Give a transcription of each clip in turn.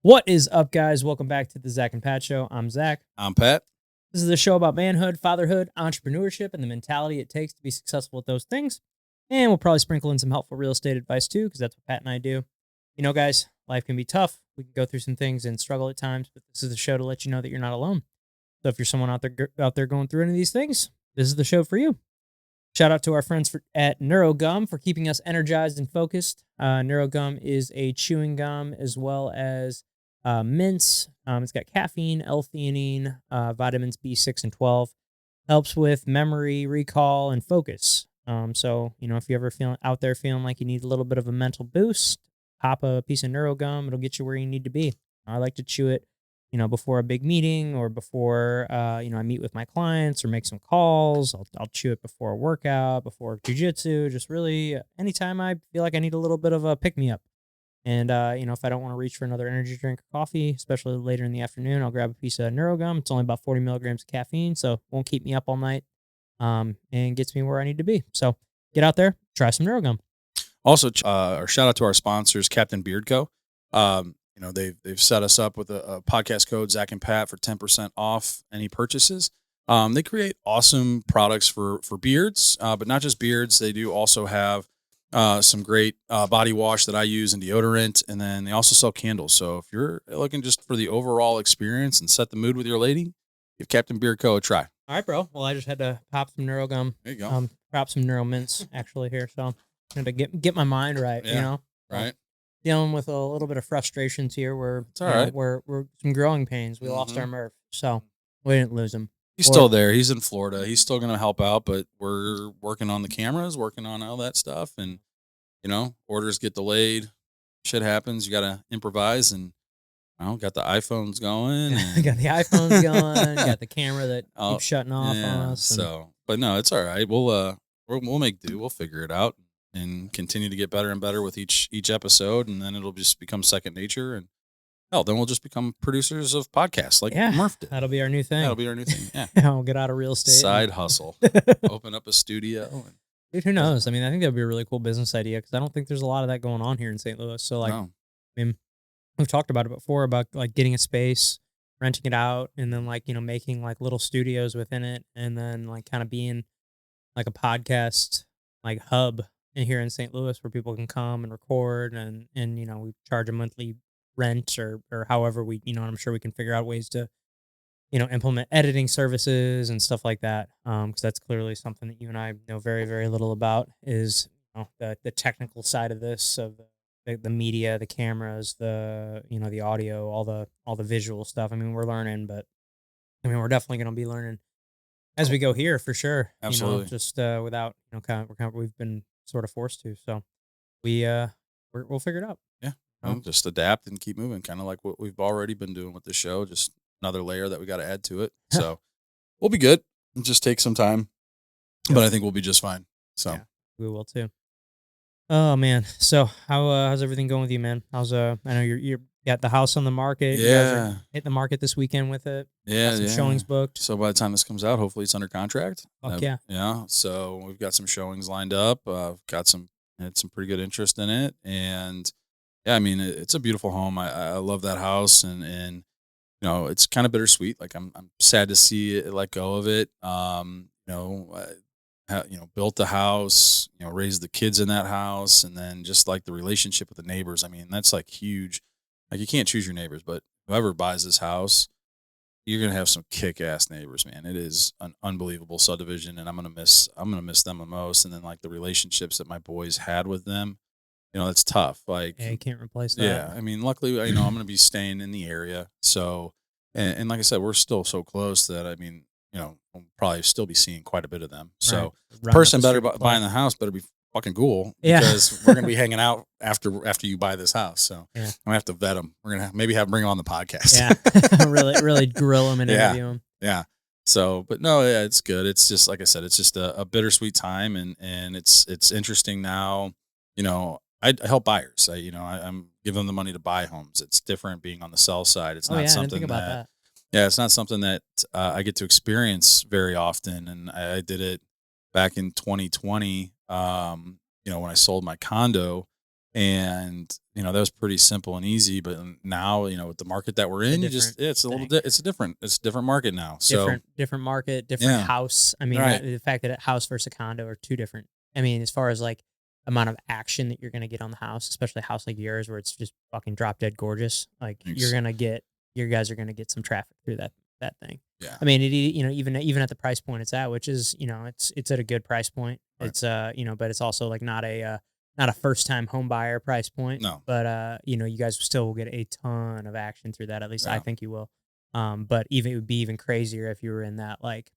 What is up, guys? Welcome back to the Zach and Pat Show. I'm Zach. I'm Pat. This is the show about manhood, fatherhood, entrepreneurship, and the mentality it takes to be successful at those things. And we'll probably sprinkle in some helpful real estate advice too, because that's what Pat and I do. You know, guys, life can be tough. We can go through some things and struggle at times, but this is the show to let you know that you're not alone. So if you're someone out there going through any of these things, this is the show for you. Shout out to our friends at NeuroGum for keeping us energized and focused. NeuroGum is a chewing gum as well as mints. It's got caffeine, L-theanine, vitamins B6 and 12. Helps with memory, recall, and focus. So, you know, if you ever out there feeling like you need a little bit of a mental boost, pop a piece of NeuroGum. It'll get you where you need to be. I like to chew it, you know, before a big meeting or before, I meet with my clients or make some calls. I'll chew it before a workout, before jujitsu, just really anytime I feel like I need a little bit of a pick-me-up. And, if I don't want to reach for another energy drink or coffee, especially later in the afternoon, I'll grab a piece of NeuroGum. It's only about 40 milligrams of caffeine, so it won't keep me up all night and gets me where I need to be. So get out there, try some NeuroGum. Also, our shout out to our sponsors, Captain Beard Co. They've set us up with a podcast code, Zach and Pat, for 10% off any purchases. They create awesome products for beards, but not just beards. They do also have some great body wash that I use and deodorant, and then they also sell candles. So if you're looking just for the overall experience and set the mood with your lady, give Captain Beard Co. a try. All right, bro. Well, I just had to pop some NeuroGum. There you go. Pop some NeuroMints actually here. So I had to get my mind right, Right. Dealing with a little bit of frustrations here. We're some growing pains. We lost our Murph, so we didn't lose him. He's still there. He's in Florida. He's still going to help out, but we're working on the cameras, working on all that stuff. And, orders get delayed. Shit happens. You got to improvise. And, got the iPhones going. And got the iPhones going. Got the camera that keeps shutting off on us. So, but no, it's all right. We'll make do. We'll figure it out and continue to get better and better with each episode. And then it'll just become second nature. And, then we'll just become producers of podcasts like Murph did. That'll be our new thing. Yeah. We'll get out of real estate. Side hustle. Open up a studio. Dude, who knows? I mean, I think that would be a really cool business idea because I don't think there's a lot of that going on here in St. Louis. So, we've talked about it before about like getting a space, renting it out, and then making like little studios within it, and then like kind of being like a podcast like hub in here in St. Louis where people can come and record and we charge a monthly rent or however we, and I'm sure we can figure out ways to, implement editing services and stuff like that. Because that's clearly something that you and I know very, very little about is the technical side of this, of the media, the cameras, the audio, all the visual stuff. I mean, we're learning, but we're definitely going to be learning as we go here for sure. Absolutely. Just without, we've been sort of forced to. So we'll figure it out. Yeah. Just adapt and keep moving, kind of like what we've already been doing with this show. Just another layer that we got to add to it. So we'll be good. It'll just take some time, but I think we'll be just fine. So yeah, we will too. Oh man. So how's everything going with you, man? I know you're got the house on the market. Yeah. You guys are hitting the market this weekend with it. Yeah. Got some showings booked. So by the time this comes out, hopefully it's under contract. Fuck yeah. Yeah. So we've got some showings lined up. Had some pretty good interest in it. And yeah, I mean, it's a beautiful home. I love that house, and it's kind of bittersweet. Like I'm sad to see it let go of it. Built the house, raised the kids in that house, and then just like the relationship with the neighbors. I mean, that's like huge. Like you can't choose your neighbors, but whoever buys this house, you're gonna have some kick-ass neighbors, man. It is an unbelievable subdivision, and I'm gonna miss them the most. And then like the relationships that my boys had with them. It's tough. Like, yeah, you can't replace that. Yeah. I mean, luckily, I'm going to be staying in the area. So, and like I said, we're still so close that, I mean, we'll probably still be seing quite a bit of them. So the person buying the house better be fucking cool. Yeah. Because we're going to be hanging out after you buy this house. So yeah. I'm going to have to vet them. We're going to maybe bring them on the podcast. Yeah. really grill them and interview them. Yeah. So, but no, yeah, it's good. It's just, like I said, it's just a bittersweet time. And it's interesting now, I help buyers. I'm giving them the money to buy homes. It's different being on the sell side. It's not something I didn't think about that. Yeah, it's not something that I get to experience very often. And I did it back in 2020. When I sold my condo, And, that was pretty simple and easy. But now, with the market that we're in, it's a little, it's a different market now. So different market, different house. I mean, Right. the fact that a house versus a condo are two different. I mean, as far as like amount of action that you're going to get on the house, especially a house like yours where it's just fucking drop dead gorgeous. Like Thanks. your guys are going to get some traffic through that thing. Yeah. I mean, even at the price point it's at, which is, it's at a good price point. Right. It's but it's also like not a first time home buyer price point. No. But you guys still will get a ton of action through that. At least I think you will. But it would be even crazier if you were in that like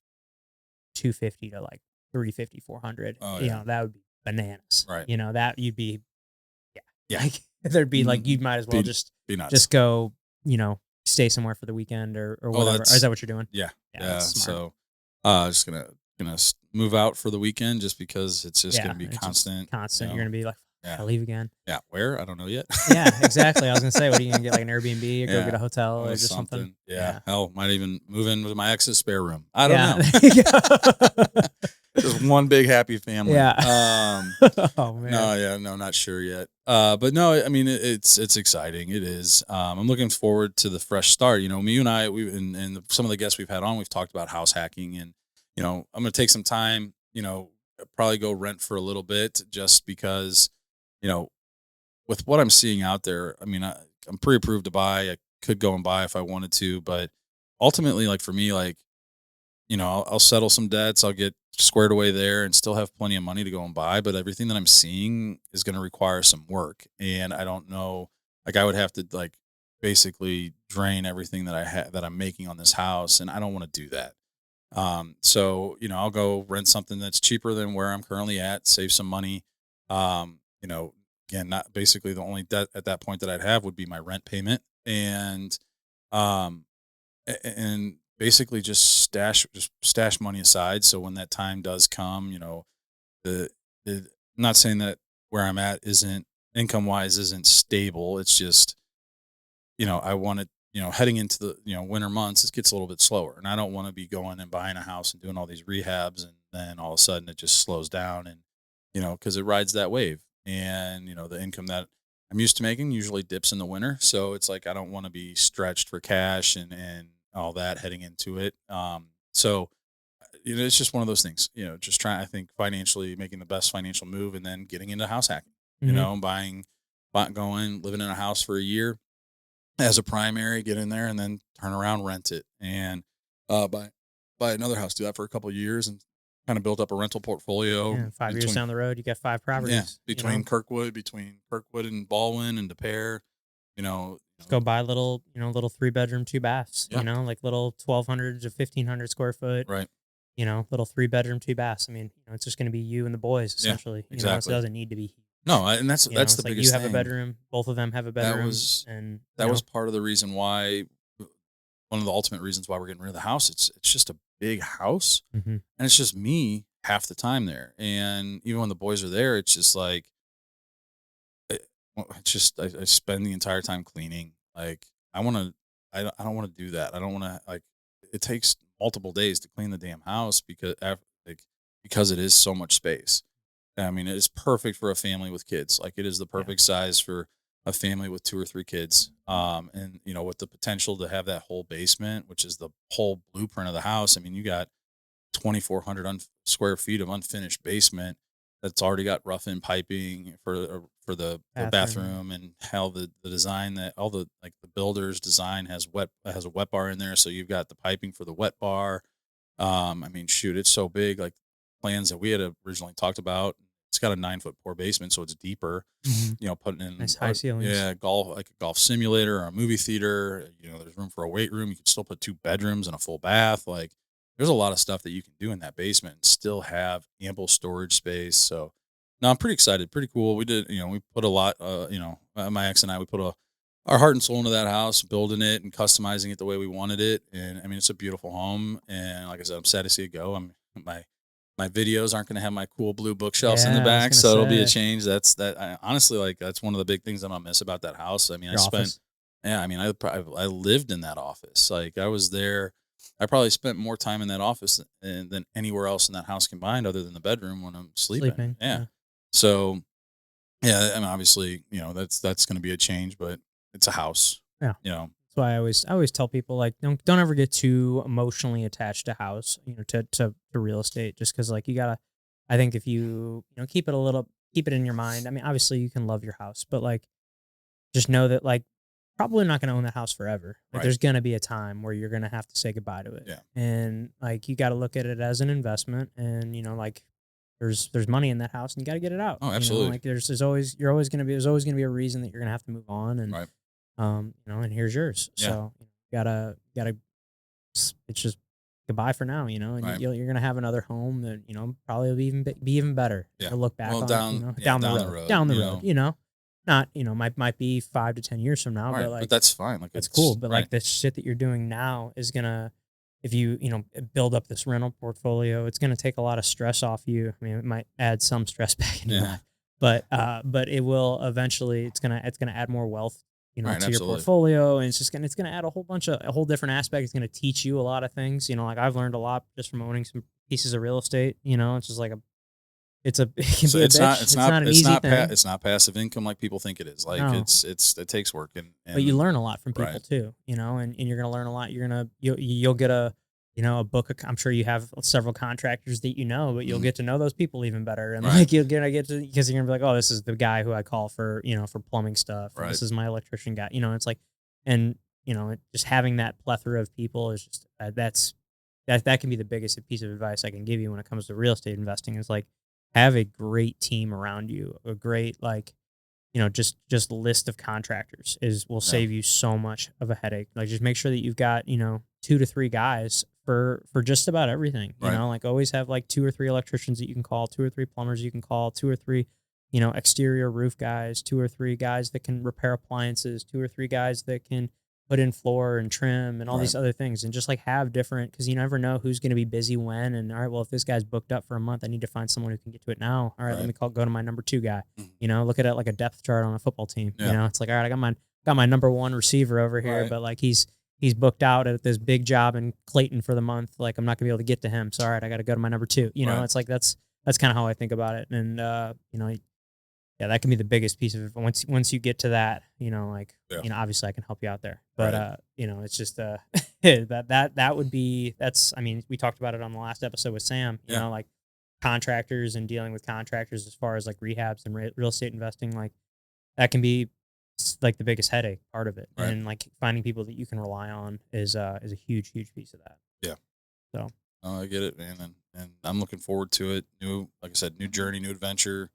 250 to like 350, 400. Oh, yeah. That would be bananas. Right. That you'd be, yeah. Like there'd be like, you might as well just go, stay somewhere for the weekend or whatever. Or is that what you're doing? Yeah. Yeah. So, just gonna move out for the weekend just because it's just gonna be constant. You're gonna be like, I'll leave again. Yeah. Where? I don't know yet. Yeah, exactly. I was gonna say, what are you gonna get, like an Airbnb or go get a hotel or just something? Yeah. Hell, might even move in with my ex's spare room. I don't know. Just one big happy family. Yeah. Oh man. No, not sure yet. But no, I mean it's exciting. It is. I'm looking forward to the fresh start. You and I, and some of the guests we've had on, we've talked about house hacking, and I'm gonna take some time. Probably go rent for a little bit, just because, with what I'm seeing out there. I mean, I'm pre-approved to buy. I could go and buy if I wanted to, but ultimately, like for me, like, I'll settle some debts. I'll get squared away there and still have plenty of money to go and buy. But everything that I'm seeing is going to require some work. And I don't know, like I would have to like basically drain everything that I'm making on this house. And I don't want to do that. So, I'll go rent something that's cheaper than where I'm currently at, save some money. Again, not basically the only debt at that point that I'd have would be my rent payment. And basically just stash money aside. So when that time does come, I'm not saying that where I'm at isn't income wise isn't stable. It's just, I want to, heading into the, winter months, it gets a little bit slower, and I don't want to be going and buying a house and doing all these rehabs. And then all of a sudden it just slows down, and, cause it rides that wave, and, the income that I'm used to making usually dips in the winter. So it's like, I don't want to be stretched for cash and all that heading into it. So it's just one of those things, just trying, I think, financially making the best financial move, and then getting into house hacking, buying, going, living in a house for a year as a primary, get in there, and then turn around, rent it, and buy another house, do that for a couple of years, and kind of build up a rental portfolio. Yeah, 5 years down the road, you got 5 properties. Yeah, between Kirkwood and Baldwin and De Pere, Just go buy little 3-bedroom, 2 baths, like little 1,200 to 1,500 square foot. Right. Little 3-bedroom, 2 baths. I mean, it's just going to be you and the boys, essentially. Yeah, exactly. So it doesn't need to be. No, and that's the like biggest thing. You have a bedroom, both of them have a bedroom. That was part of the reason why, one of the ultimate reasons why we're getting rid of the house. It's just a big house, and it's just me half the time there. And even when the boys are there, it's just like, I spend the entire time cleaning. Like I don't want to do that. I don't want to, like, it takes multiple days to clean the damn house because it is so much space. I mean, it's perfect for a family with kids. Like, it is the perfect size for a family with 2 or 3 kids. And with the potential to have that whole basement, which is the whole blueprint of the house. I mean, you got 2,400 square feet of unfinished basement that's already got rough-in piping for the bathroom, and how the design that all the builder's design has a wet bar in there. So you've got the piping for the wet bar. I mean, shoot, it's so big. Like, plans that we had originally talked about, it's got a 9-foot pour basement, so it's deeper. Putting in nice high ceilings. Yeah, a golf simulator or a movie theater. There's room for a weight room. You can still put 2 bedrooms and a full bath. Like, there's a lot of stuff that you can do in that basement and still have ample storage space. So, no, I'm pretty excited. Pretty cool. We did, we put a lot, my ex and I, we put our heart and soul into that house, building it and customizing it the way we wanted it. And I mean, it's a beautiful home. And like I said, I'm sad to see it go. My videos aren't going to have my cool blue bookshelves in the back. So it'll be a change. Honestly, like, that's one of the big things I'm going to miss about that house. I mean, I lived in that office. Like, I was there. I probably spent more time in that office than anywhere else in that house combined, other than the bedroom when I'm sleeping. Yeah. So, Yeah, I mean, obviously, that's going to be a change, but it's a house. Yeah. You know, That's why I always tell people like don't ever get too emotionally attached to house, to real estate, just because like you gotta. I think if you keep it in your mind. I mean, obviously you can love your house, but like just know that like probably not going to own that house forever. Like right? there's going to be a time where you're going to have to say goodbye to it. Yeah. And like you got to look at it as an investment, and like there's money in that house and you got to get it out. Oh, absolutely. Like there's always there's always going to be a reason that you're going to have to move on, and Right. and here's yours. Yeah. So you gotta it's just goodbye for now, and Right. you're gonna have another home that probably will be even better. Yeah. To look back Well, on down down the the road, down the you road, know. not might be 5 to 10 years from now, Right. but like But that's fine. Like that's it's cool. But right. like the shit that you're doing now is gonna, if you build up this rental portfolio, it's gonna take a lot of stress off you. I mean, it might add some stress back in your Yeah. life, but it will eventually. It's gonna add more wealth, Right. to your Absolutely. portfolio, and it's gonna add a whole different aspect. It's gonna teach you a lot of things. Like I've learned a lot just from owning some pieces of real estate. It's just like it can So be a it's bitch. not. It's not an easy thing. It's not passive income like people think it is. Like No. it takes work and But you learn a lot from people right. too, and you're gonna learn a lot. You'll get a book. I'm sure you have several contractors that but you'll Mhm. get to know those people even better, and Right. like you're gonna get to because you're gonna be like, oh, this is the guy who I call for for plumbing stuff. Or Right. this is my electrician guy. It's like, and just having that plethora of people is just that can be the biggest piece of advice I can give you when it comes to real estate investing. Is like have a great team around you, a great like just list of contractors will Yeah. save you so much of a headache. Like just make sure that you've got 2 to 3 guys for just about everything. Right. Like always have like 2 or 3 electricians that you can call, 2 or 3 plumbers you can call, 2 or 3 exterior roof guys, 2 or 3 guys that can repair appliances, 2 or 3 guys that can put in floor and trim and all these Right. other things, and just like have different, because you never know who's going to be busy when. And all right, well, if this guy's booked up for a month, I need to find someone who can get to it now. All right, let Right. me go to my number 2 guy. Mhm. Look at it like a depth chart on a football team. Yeah. It's like, all right, I got my number 1 receiver over here, Right. but like he's booked out at this big job in Clayton for the month. Like I'm not gonna be able to get to him. So all right, I got to go to my number 2. Right. It's like that's kind of how I think about it. And yeah, that can be the biggest piece of it. Once you get to that, like Yeah. obviously I can help you out there. But Right. it's just that would be I mean, we talked about it on the last episode with Sam. Yeah. Like contractors and dealing with contractors as far as like rehabs and real estate investing, like that can be like the biggest headache part of it. Right. And like finding people that you can rely on is a huge piece of that. Yeah. So I get it, man, and I'm looking forward to it. Like I said, new journey, new adventure.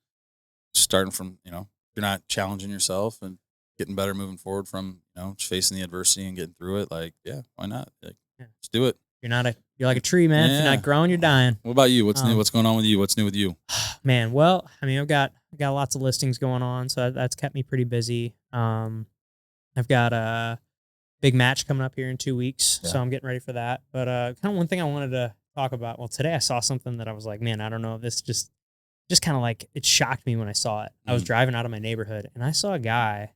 Starting from you're not challenging yourself and getting better moving forward from just facing the adversity and getting through it. Like, yeah, why not? Like, Yeah. let's do it. you're like a tree, man. If you're Yeah. not growing, you're dying. What about you? What's new? Um, What's going on with you? What's new with you? Man, well, I mean, I've got lots of listings going on, so that's kept me pretty busy. I've got a big match coming up here in 2 weeks, Yeah. so I'm getting ready for that. But kind of one thing I wanted to talk about. Well, today I saw something that I was like, man, I don't know if this just kind of like it shocked me when I saw it. I was Mhm. driving out of my neighborhood and I saw a guy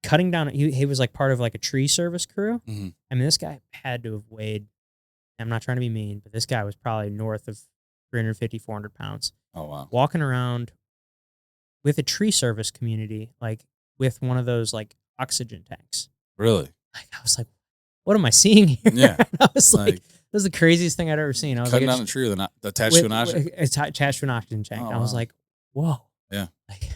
cutting down. He was like part of like a tree service crew. Mhm. I mean, this guy had to have weighed. I'm not trying to be mean, but this guy was probably north of 350, 400 pounds, Oh wow. walking around with a tree service community, like with one of those like oxygen tanks. Really? Like I was like, what am I seeing here? Yeah. I was like, Like, this is the craziest thing I'd ever seen. I was cutting like, down a tree with attached to an oxygen. attached to an oxygen tank. Oh, I was wow. like, whoa. Yeah. Like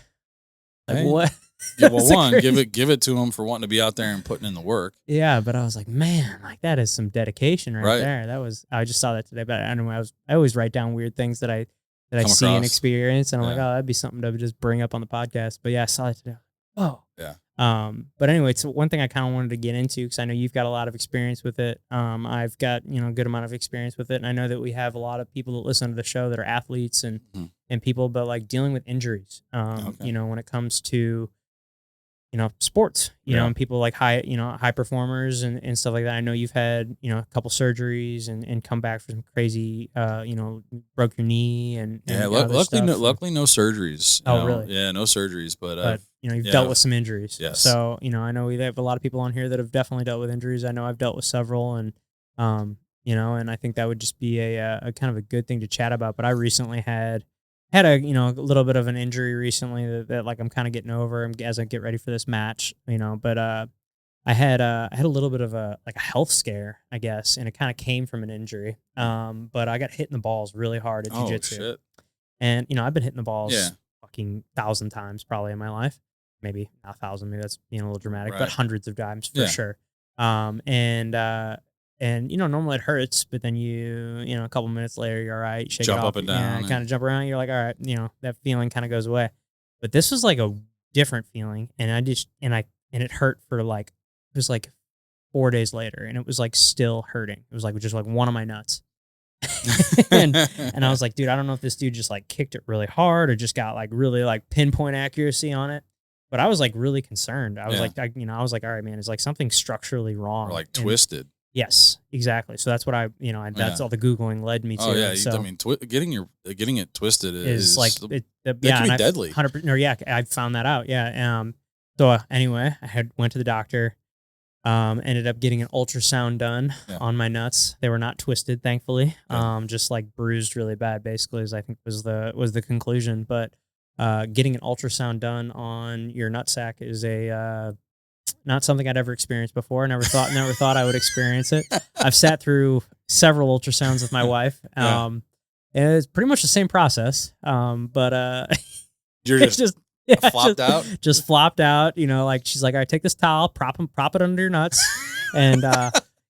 Hey. what? Yeah, That well, was the one, craziest- give it to him for wanting to be out there and putting in the work. Yeah, but I was like, man, like that is some dedication Right. there. I just saw that today. But anyway, I always write down weird things that I Come see and across. experience, and I'm like, Yeah. oh, that'd be something to just bring up on the podcast. But yeah, I saw that today. Whoa. Yeah. But anyway, it's one thing I kind of wanted to get into because I know you've got a lot of experience with it. I've got a good amount of experience with it, and I know that we have a lot of people that listen to the show that are athletes and Mhm. and people, but like dealing with injuries. Okay. When it comes to sports, Yeah. and people like high performers and stuff like that. I know you've had, a couple surgeries and come back from some crazy, broke your knee and Yeah, other luckily, stuff. luckily, no surgeries. Oh, really? Yeah, no surgeries. But But you've yeah. dealt with some injuries. Yes. So I know we have a lot of people on here that have definitely dealt with injuries. I know I've dealt with several, and and I think that would just be a kind of a good thing to chat about. But I recently had had a a little bit of an injury recently that like I'm kind of getting over as I get ready for this match, but I had a little bit of a health scare, I guess, and it kind of came from an injury. But I got hit in the balls really hard at Oh jujitsu, shit. and I've been hitting the Yeah. balls fucking 1,000 times probably in my life, maybe not 1,000, maybe that's being a little dramatic, but Right. hundreds of times for Yeah. sure. And normally it hurts, but then a couple minutes later you're all right, you shake Jump it off, up and down kind and- of jump around, you're like, all right, that feeling kind of goes away. But this was like a different feeling, and it hurt for like it was like 4 days later, and it was like still hurting. It was like just like one of my nuts. and I was like, dude, I don't know if this dude just like kicked it really hard or just got like really like pinpoint accuracy on it. But I was like really concerned. I was Yeah. like, I was like, all right, man, it's like something structurally wrong. Or like And- twisted. Yes, exactly. So that's what that's Yeah. all the Googling led me to. Oh yeah. So I mean, getting it twisted is like it yeah, can and be I deadly. 100%. Or yeah, I found that out. Yeah. So anyway, went to the doctor. Ended up getting an ultrasound done Yeah. on my nuts. They were not twisted, thankfully. Good. Just like bruised really bad, basically, is I think was the conclusion. But getting an ultrasound done on your nutsack is not something I'd ever experienced before. Never thought I would experience it. I've sat through several ultrasounds with my wife. Yeah. And it's pretty much the same process. But You're it's just yeah, flopped out. just flopped out. Like she's like, all right, take this towel, prop it under your nuts, and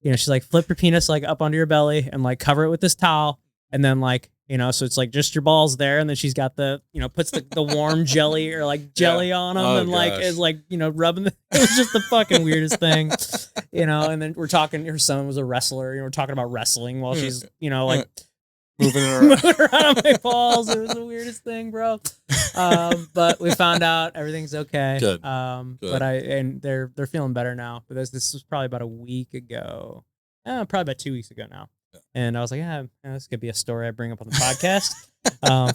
she's like, flip your penis like up onto your belly and like cover it with this towel, and then like so it's like just your balls there, and then she's got the puts the warm jelly or like jelly on them, Oh, and like gosh. is like rubbing. It was just the fucking weirdest thing, And then we're talking. Her son was a wrestler. We're talking about wrestling while she's like. Moving it around. Moving around on my balls. It was the weirdest thing, bro. But we found out everything's okay. Good. But Good. they're feeling better now. But this was probably about a week ago. Probably about 2 weeks ago now. Yeah. And I was like, this could be a story I bring up on the podcast.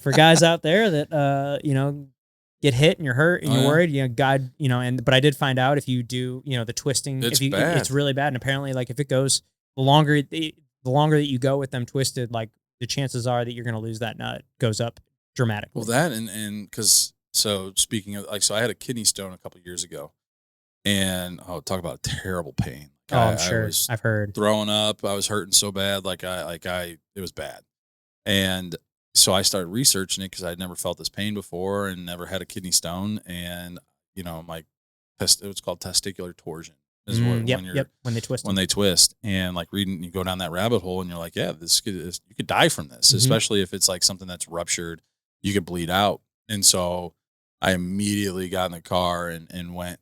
For guys out there that get hit and you're hurt and Oh, you're yeah. worried, God, but I did find out if you do, the twisting, It's if bad. it's really bad. And apparently, like if it goes the longer that you go with them twisted, like the chances are that you're going to lose that nut goes up dramatically. Well, that and because so speaking of so I had a kidney stone a couple of years ago, and talk about terrible pain. I'm sure. I was I've heard. throwing up. I was hurting so bad, it was bad, and so I started researching it because I'd never felt this pain before and never had a kidney stone, and my it was called testicular torsion. Is when When they twist. when they twist, and like reading, you go down that rabbit hole and you're like, yeah, you could die from this, especially if it's like something that's ruptured, you could bleed out. And so I immediately got in the car and went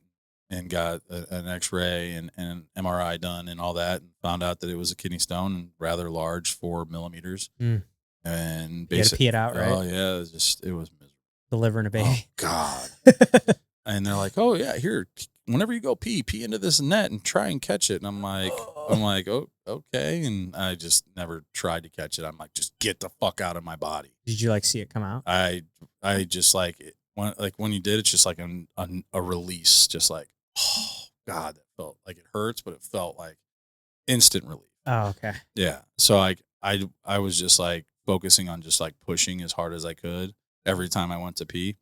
and got an x-ray and an MRI done and all that, and found out that it was a kidney stone and rather large, 4 millimeters. Mm. And You had to basically, pee it out, right? oh yeah, it was miserable. Delivering a Oh baby. God. And they're like, oh yeah, here, whenever you go pee into this net and try and catch it. And I'm like, oh, okay. And I just never tried to catch it. I'm like, just get the fuck out of my body. Did you like see it come out? I just like when you did, it's just like a release, just like, oh God, that felt like it hurts, but it felt like instant relief. Oh, okay. Yeah. So I was just like focusing on just like pushing as hard as I could every time I went to pee.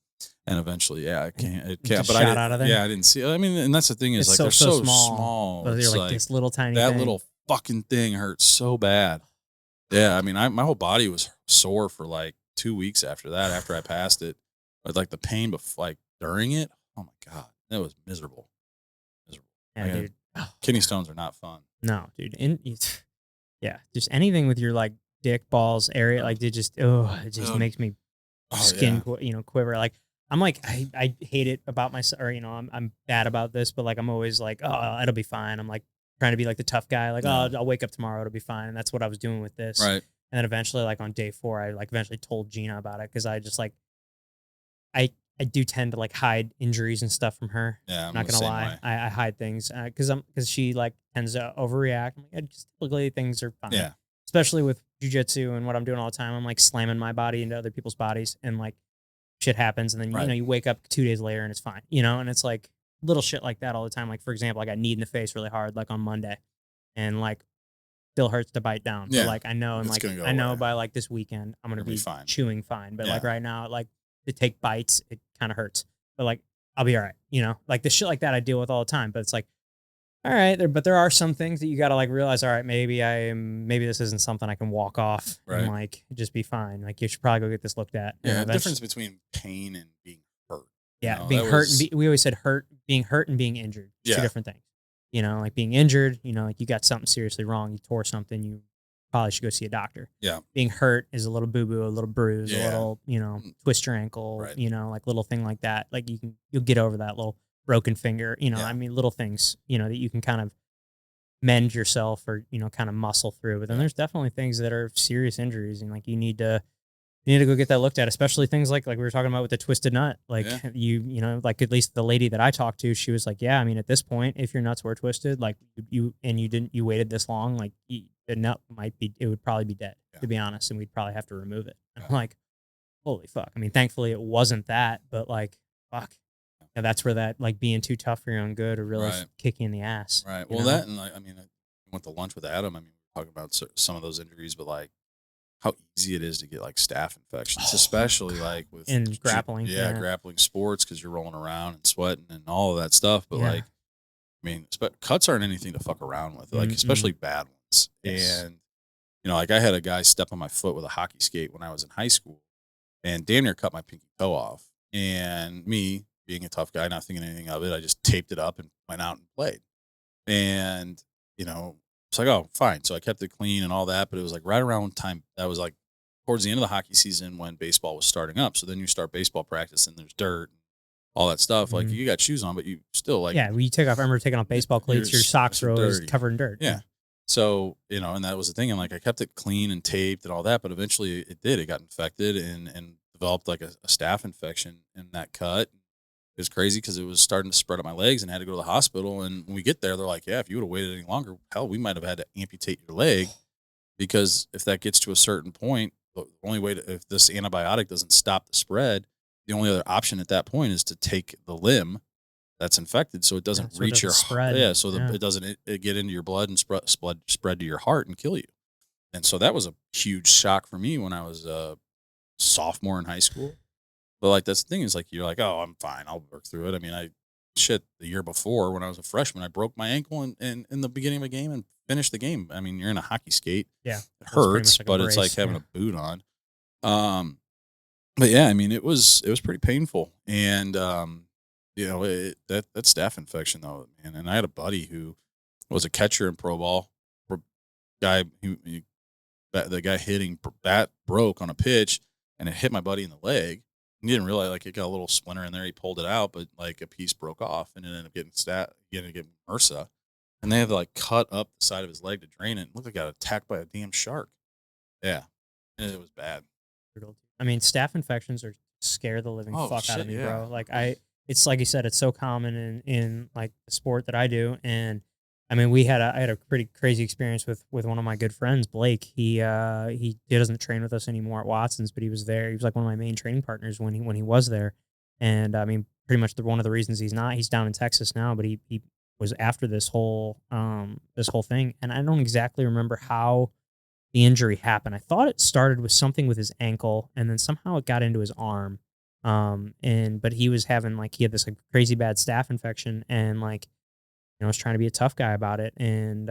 And eventually, yeah, it can't. Just But shot I didn't, out of there? yeah, I didn't see. I mean, and that's the thing is It's like so they're so small. small. But It's they're like this little tiny that thing. little fucking thing hurts so bad. Yeah, I mean, my whole body was sore for like 2 weeks after that. After I passed it, but like the pain, like during it, oh my God, it was miserable. Yeah, Man. dude. Kidney stones are not fun. No, dude. Yeah, just anything with your like dick balls area, like it just makes me skin quiver. Like I'm like I hate it about myself, or I'm bad about this, but like I'm always like, oh, it'll be fine. I'm like trying to be like the tough guy, like Yeah. I'll wake up tomorrow, it'll be fine, and that's what I was doing with this. Right. And then eventually, like on day 4, I like eventually told Gina about it because I just like I do tend to like hide injuries and stuff from her. Yeah, I'm not gonna lie, I hide things because she like tends to overreact. I'm like, just typically things are fine. Yeah. Especially with jujitsu and what I'm doing all the time. I'm like slamming my body into other people's bodies, and like shit happens, and then Right. you wake up 2 days later and it's fine. And it's like little shit like that all the time. Like for example, I got kneed in the face really hard like on Monday, and like still hurts to bite down. Yeah. But like I know, and It's like gonna go I know away. by like this weekend I'm gonna It'll be be fine. chewing fine. But like Yeah. right now, like to take bites, it kind of hurts. But like I'll be all right. You know, like the shit like that I deal with all the time. But it's like, all right, but there are some things that you got to like realize. All right, maybe this isn't something I can walk off Right. and like just be fine. Like you should probably go get this looked at. Yeah, And the difference between pain and being hurt. yeah, You know, being that hurt. was- We always said being hurt and being injured. It's Yeah. two different things. You know, like being injured, you know, like you got something seriously wrong, you tore something, you probably should go see a doctor. Yeah. Being hurt is a little boo boo, a little bruise, a Yeah. little, you know, twist your ankle, Right. you know, like little thing like that. Like you'll get over that little broken finger, you know, Yeah. I mean, little things, you know, that you can kind of mend yourself or, you know, kind of muscle through. But then Yeah. there's definitely things that are serious injuries and like you need to go get that looked at, especially things like we were talking about with the twisted nut. Like Yeah. you know, like at least the lady that I talked to, she was like, yeah, I mean, at this point, if your nuts were twisted, like you waited this long, like the nut it would probably be dead, Yeah. to be honest, and we'd probably have to remove it. And Yeah. I'm like, holy fuck. I mean, thankfully it wasn't that, but like, fuck. Yeah, that's where that like being too tough for your own good or really Right. kick you in the ass. Right. you Well, know? that and I mean, I went to lunch with Adam. I mean, we're talking about some of those injuries, but like how easy it is to get like staph infections, especially like with In grappling, Yeah, yeah. grappling sports because you're rolling around and sweating and all of that stuff. But Yeah. like, I mean, cuts aren't anything to fuck around with, like Mm-mm. especially bad ones. Yes. And you know, like I had a guy step on my foot with a hockey skate when I was in high school, and damn near cut my pinky toe off. And me being a tough guy, not thinking anything of it, I just taped it up and went out and played. And you know, it's like, oh, fine. So I kept it clean and all that, but it was like right around time that was like towards the end of the hockey season when baseball was starting up. So then you start baseball practice and there's dirt, and all that stuff. Like Mhm. you got shoes on, but you still like Yeah, I remember taking off baseball cleats, your socks you're were always dirty. covered in dirt. Yeah. So, you know, and that was the thing. And like I kept it clean and taped and all that, but eventually it got infected and developed like a staph infection in that cut. It was crazy because it was starting to spread up my legs and I had to go to the hospital. And when we get there, they're like, yeah, if you would have waited any longer, hell, we might have had to amputate your leg because if that gets to a certain point, the only way to, if this antibiotic doesn't stop the spread, the only other option at that point is to take the limb that's infected so it doesn't so it reach doesn't your spread. Yeah, so Yeah. it doesn't get into your blood and spread to your heart and kill you. And so that was a huge shock for me when I was a sophomore in high school. But like that's the thing is like you're like, oh, I'm fine, I'll work through it. I mean, the year before when I was a freshman, I broke my ankle in the beginning of a game and finished the game. I mean, you're in a hockey skate. Yeah. It That's pretty hurts, much like a but it's like brace, having yeah. a boot on. But yeah, I mean, it was pretty painful. And you know, that staph infection though, man. And I had a buddy who was a catcher in pro ball. The guy hitting bat broke on a pitch, and it hit my buddy in the leg. He didn't realize like it got a little splinter in there. He pulled it out, but like a piece broke off, and it ended up getting MRSA. And they had to like cut up the side of his leg to drain it. It looked like it got attacked by a damn shark. Yeah, and it was bad. I mean, staph infections are scare the living Oh, fuck out of shit, me, yeah. bro. Like it's like you said, it's so common in like the sport that I do. And I mean, I had a pretty crazy experience with one of my good friends, Blake. He doesn't train with us anymore at Watson's, but he was there. He was like one of my main training partners when he was there. And I mean, pretty much one of the reasons he's down in Texas now, but he was after this whole thing. And I don't exactly remember how the injury happened. I thought it started with something with his ankle, and then somehow it got into his arm. But he was having he had this like crazy bad staph infection, and was trying to be a tough guy about it. And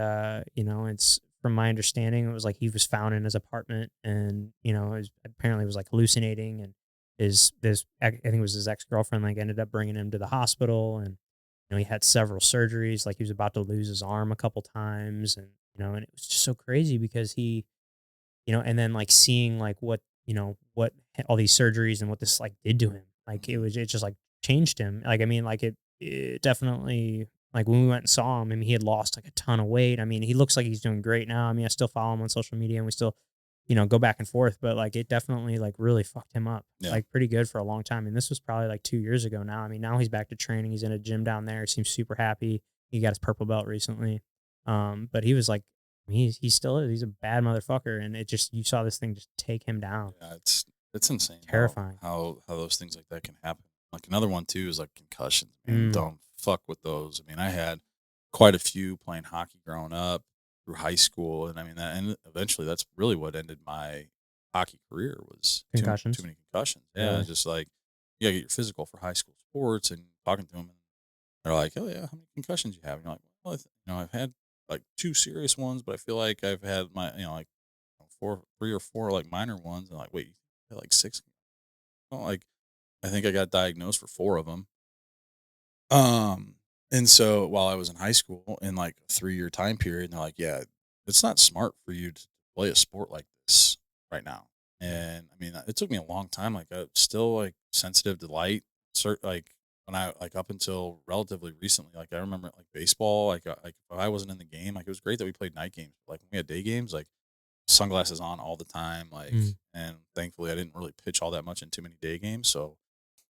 it's from my understanding, it was like he was found in his apartment, and apparently was like hallucinating, and I think it was his ex-girlfriend ended up bringing him to the hospital, and he had several surgeries. Like he was about to lose his arm a couple times, and and it was just so crazy because he, and then seeing what all these surgeries and what this did to him. It just changed him. It definitely, when we went and saw him, I mean, he had lost a ton of weight. I mean, he looks like he's doing great now. I mean, I still follow him on social media, and we still, go back and forth, but it definitely really fucked him up. Yeah. Pretty good for a long time. And this was probably 2 years ago now. I mean, now he's back to training. He's in a gym down there. He seems super happy. He got his purple belt recently. But he was he still is. He's a bad motherfucker. And you saw this thing just take him down. Yeah, it's insane. Terrifying. How those things like that can happen. Like another one too is concussions. Man, don't fuck with those. I mean, I had quite a few playing hockey growing up. through high school, and I mean that, and eventually that's really what ended my hockey career was too Concussions. many concussions. Yeah, Really? just like you gotta get your physical for high school sports, and talking to them, and they're like, "Oh yeah, how many concussions you have?" And you're like, "Well, I've had like two serious ones, but I feel like I've had my like four, 3 or 4 like minor ones." And like, wait, you had like six? Well, like I think I got diagnosed for 4 of them. And so while I was in high school in like a 3-year time period, they're like, yeah, it's not smart for you to play a sport like this right now. And I mean, it took me a long time. Like I'm still like sensitive to light. Like when I like up until relatively recently, like I remember like baseball, like if I wasn't in the game, like it was great that we played night games. Like when we had day games, like sunglasses on all the time. Like, Mm. and thankfully I didn't really pitch all that much in too many day games. So,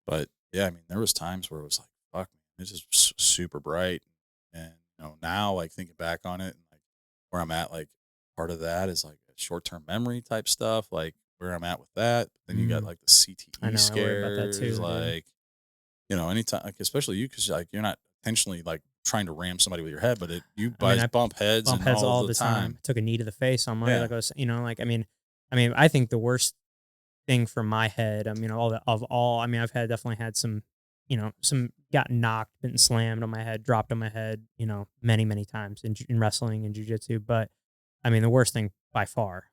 but yeah, I mean, there was times where it was like, fuck, man, it's just super bright. And now like thinking back on it and like where I'm at, like part of that is like short term memory type stuff, like where I'm at with that. Then you got Mm. like the I CTE know. I worry about that scares, too, dude. like anytime, like especially you, because like you're not intentionally like trying to ram somebody with your head, but you I mean, guys I bump heads bump and heads all all the the time. time. I took a knee to the face on my, Yeah, like I was, like, I mean, I think the worst thing from my head, I mean, I mean, I've definitely had some, some got knocked, been slammed on my head, dropped on my head, many, many times in wrestling and jujitsu. But I mean, the worst thing by far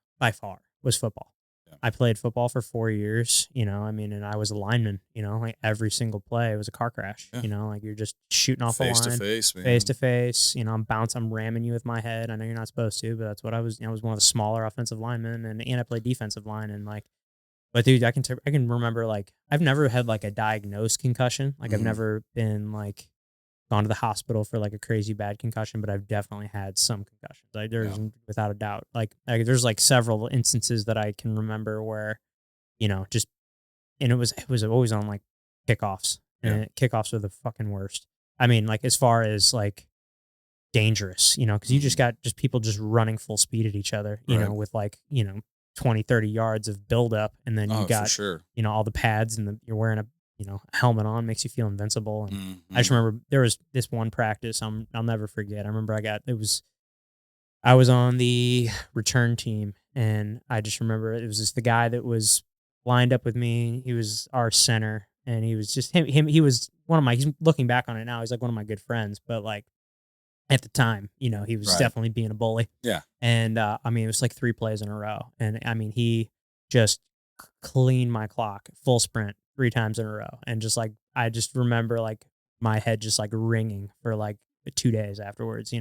was football. yeah, I played football for 4 years, I mean, and I was a lineman, like every single play was a car crash, yeah. like you're just shooting off a Face to line, face, face man. to face, I'm ramming you with my head. I know you're not supposed to, but that's what I was. I was one of the smaller offensive linemen, and I played defensive line, and like, but dude, I can remember like I've never had like a diagnosed concussion. Like I've Mhm. never been like gone to the hospital for like a crazy bad concussion, but I've definitely had some concussions. Like Yeah. without a doubt. Like there's like several instances that I can remember where, just and it was always on like kickoffs. Yeah. And kickoffs are the fucking worst. I mean, like as far as like dangerous, because you just Mhm. got just people just running full speed at each other, Right. with like, 20, 30 yards of buildup. And then you Oh, for got, sure. all the pads and you're wearing a helmet on, makes you feel invincible. And I just Mhm. remember there was this one practice I'll never forget. I remember I was on the return team, and I just remember it was just the guy that was lined up with me. He was our center, and he was just him. He was one of my. He's looking back on it now. He's like one of my good friends, but like at the time, he was Right. definitely being a bully. Yeah. And I mean, it was like 3 plays in a row, and I mean, he just cleaned my clock, full sprint 3 times in a row, and just like I just remember like my head just like ringing for like 2 days afterwards.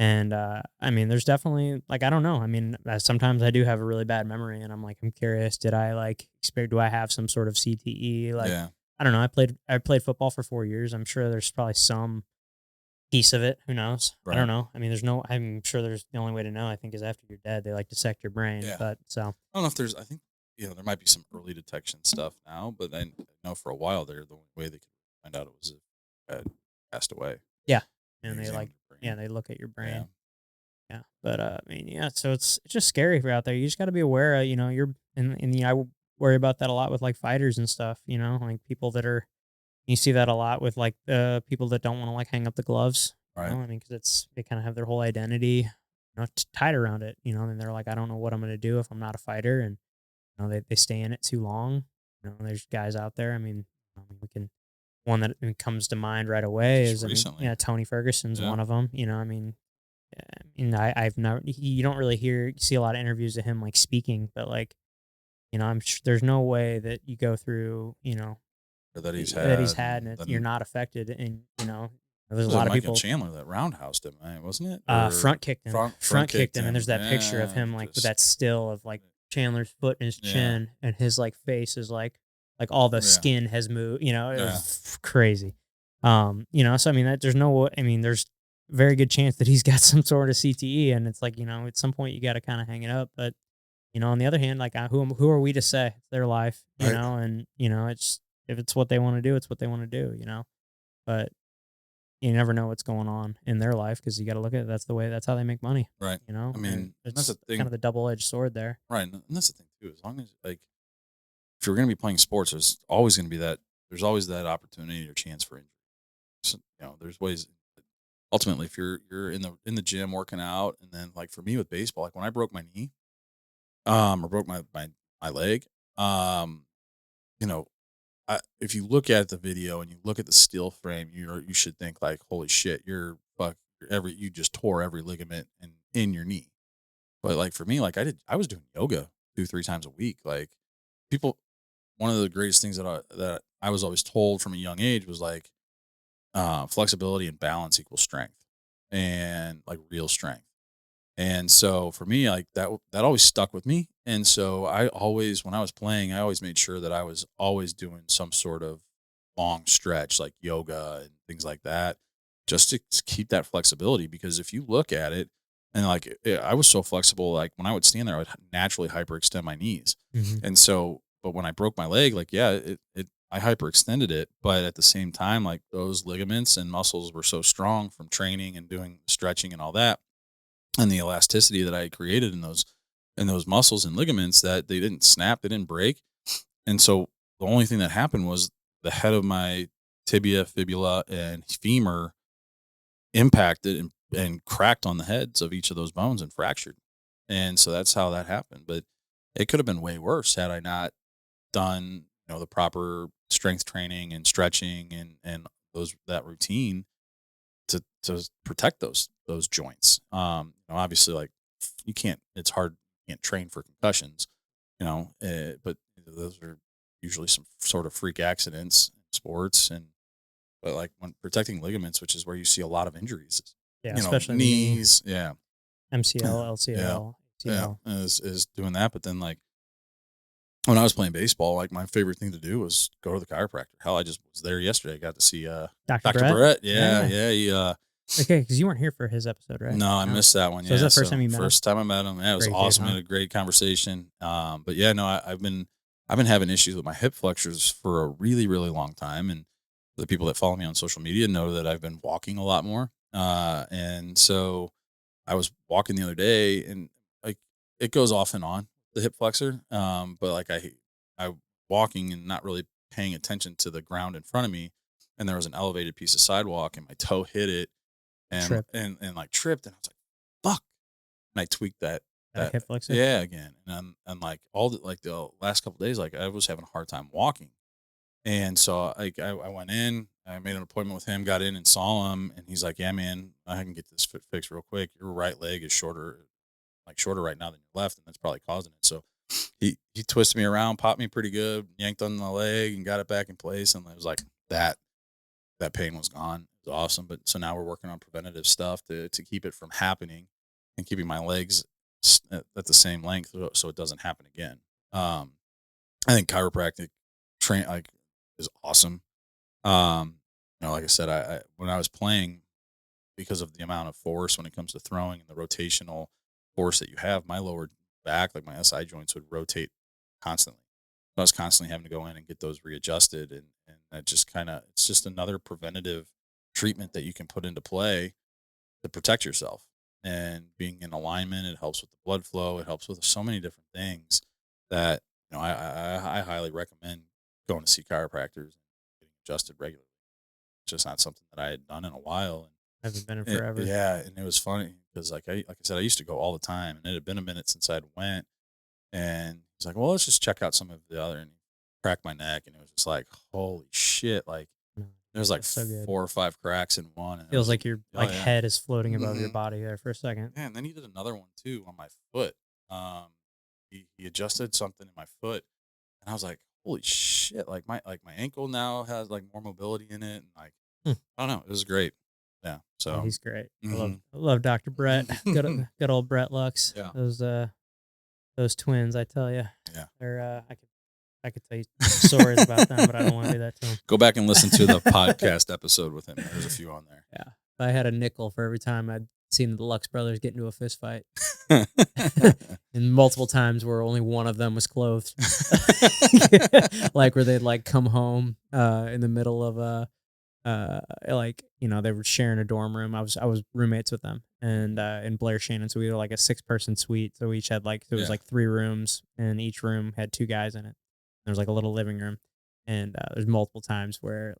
And I mean, there's definitely like I don't know. I mean, sometimes I do have a really bad memory, and I'm curious. Did I like do I have some sort of CTE? Like Yeah. I don't know. I played football for 4 years. I'm sure there's probably some piece of it. Who knows? I don't Right. know. I mean, I'm sure there's the only way to know. I think is after you're dead, they like dissect your brain. Yeah. But so I don't know if there's. I think there might be some early detection stuff now, but I know for a while there, the only way they could find out it was if I had passed away. yeah, They and they like examined your yeah brain. they look at your Yeah. brain. Yeah, but I mean, yeah. So it's just scary for out there. You just got to be aware. Of, you're and I worry about that a lot with like fighters and stuff. Like people that are. You see that a lot with like people that don't want to like hang up the gloves. Right. I mean, because they kind of have their whole identity, tied around it. And they're like, I don't know what I'm going to do if I'm not a fighter, and they stay in it too long. There's guys out there. We can one that comes to mind right away Just is recently. Tony Ferguson's Yeah. one of them. I've never you don't really see a lot of interviews of him like speaking, but like I'm sure there's no way that you go through Or that he's that he's had, had, and and you're then not affected. And there's a was it lot of Michael people Chandler that roundhoused him, right? Wasn't it? Or front kicked him, front kicked and there's him. that picture of Yeah. him like with Just that still of like Chandler's foot in his yeah. chin, and his like face is like all the Yeah. skin has moved. It Yeah. was crazy. So I mean that there's very good chance that he's got some sort of CTE, and it's like at some point you got to kind of hang it up. But on the other hand, like who are we to say? It's their life, Right. and it's if it's what they want to do, it's what they want to do. But you never know what's going on in their life because you got to look at it. That's how they make money. Right. I And mean, and that's it's the kind thing. of the double edged sword there. Right. And that's the thing too. As long as like if you're going to be playing sports, there's always going to be that. There's always that opportunity or chance for injury. So, there's ways. ultimately, if you're in the gym working out, and then like for me with baseball, like when I broke my knee, or broke my leg, um, you know, if you look at the video and you look at the still frame, you should think like, holy shit, you just tore every ligament in your knee. But like for me, like I was doing yoga 2-3 times a week. Like people, one of the greatest things that I was always told from a young age was like, flexibility and balance equals strength, and like real strength. And so for me, like that always stuck with me. And so I always, when I was playing, I always made sure that I was always doing some sort of long stretch, like yoga and things like that, just to keep that flexibility. Because if you look at it, and like I was so flexible, like when I would stand there, I would naturally hyperextend my knees. Mm-hmm. And so, but when I broke my leg, like yeah, I hyperextended it, but at the same time, like those ligaments and muscles were so strong from training and doing stretching and all that, and the elasticity that I created in those muscles and ligaments, that they didn't snap, they didn't break. And so the only thing that happened was the head of my tibia, fibula, and femur impacted and cracked on the heads of each of those bones and fractured. And so that's how that happened. But it could have been way worse had I not done, the proper strength training and stretching and that routine to protect those joints. Obviously, like you can't. It's hard. You can't train for concussions. But those are usually some sort of freak accidents in sports, but like when protecting ligaments, which is where you see a lot of injuries. Yeah, especially in the knee, knees. Yeah, MCL, yeah, LCL, yeah. ACL. Is doing that, but then like when I was playing baseball, like my favorite thing to do was go to the chiropractor. Hell, I just was there yesterday. I got to see Dr. Dr. Brett? Brett. Yeah, Yeah. He Okay, because you weren't here for his episode, right? no, I missed that one. So is Yeah, that the first time you met him? first time I met him. Yeah, it was Great dude, awesome. huh? We had a great conversation. But yeah, no, I've been having issues with my hip flexors for a really, really long time, and the people that follow me on social media know that I've been walking a lot more. And so I was walking the other day, and like it goes off and on, the hip flexor. But like I walking and not really paying attention to the ground in front of me, and there was an elevated piece of sidewalk, and my toe hit it, and Trip. and like tripped, and I was like, fuck. And I tweaked that Hip flexor? yeah, again. And like all the last couple of days, like I was having a hard time walking. And so like I went in, I made an appointment with him, got in and saw him, and he's like, yeah, man, I can get this fixed real quick. Your right leg is shorter right now than your left, and that's probably causing it. So he twisted me around, popped me pretty good, yanked on the leg, and got it back in place. And it was like that pain was gone. It was awesome. But so now we're working on preventative stuff to keep it from happening, and keeping my legs at the same length so it doesn't happen again. I think chiropractic train like is awesome. Like I said, I when I was playing, because of the amount of force when it comes to throwing and the rotational force that you have, my lower back, like my SI joints, would rotate constantly. So I was constantly having to go in and get those readjusted, and that just it's just another preventative treatment that you can put into play to protect yourself. And being in alignment, it helps with the blood flow. It helps with so many different things that I highly recommend going to see chiropractors and getting adjusted regularly. It's just not something that I had done in a while. And Hasn't been in forever. yeah, and it was funny because like I said, I used to go all the time, and it had been a minute since I'd went. And he's like, "Well, let's just check out some of the other," and he cracked my neck, and it was just like, "Holy shit!" Like there's like so 4 or 5 cracks in one. And feels like your head is floating above your Mhm. body there for a second. Yeah, and then he did another one too on my foot. He adjusted something in my foot, and I was like, "Holy shit!" Like my ankle now has like more mobility in it, and like Hmm. I don't know, it was great. Yeah, so Yeah, he's great. mhm. I love Dr. Brett. Good old Brett Lux. Yeah. Those twins, I tell you. Yeah. They're I could tell you stories about them, but I don't want to do that to them. Go back and listen to the podcast episode with him. There's a few on there. Yeah. If I had a nickel for every time I'd seen the Lux brothers get into a fist fight. And multiple times where only one of them was clothed. Like where they'd like come home in the middle of they were sharing a dorm room. I was roommates with them and in Blair Shannon, so we were like a 6-person suite. So we each had there was like 3 rooms, and each room had 2 guys in it. There was like a little living room, and there's multiple times where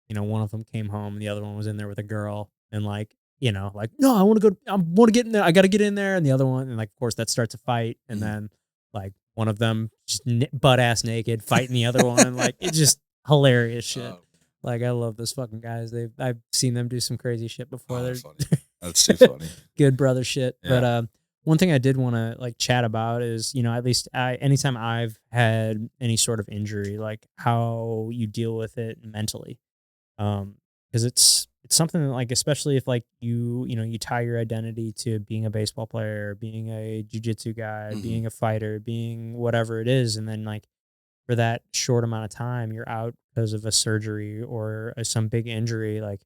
one of them came home and the other one was in there with a girl, and like you know, like, no, I want to get in there. I got to get in there. And the other one, and like, of course, that starts a fight. And Mhm. then like one of them just butt ass naked fighting the other one. Like, it's just hilarious shit. Uh, Like, I love those fucking guys. I've seen them do some crazy shit before. oh, they're They're funny. That's too funny. good brother shit. But Yeah. one thing I did want to like chat about is, you know, at least anytime I've had any sort of injury, like how you deal with it mentally. Because it's something that, like, especially if like you know you tie your identity to being a baseball player, being a jujitsu guy, Mhm. being a fighter, being whatever it is, and then like for that short amount of time you're out because of a surgery or some big injury, like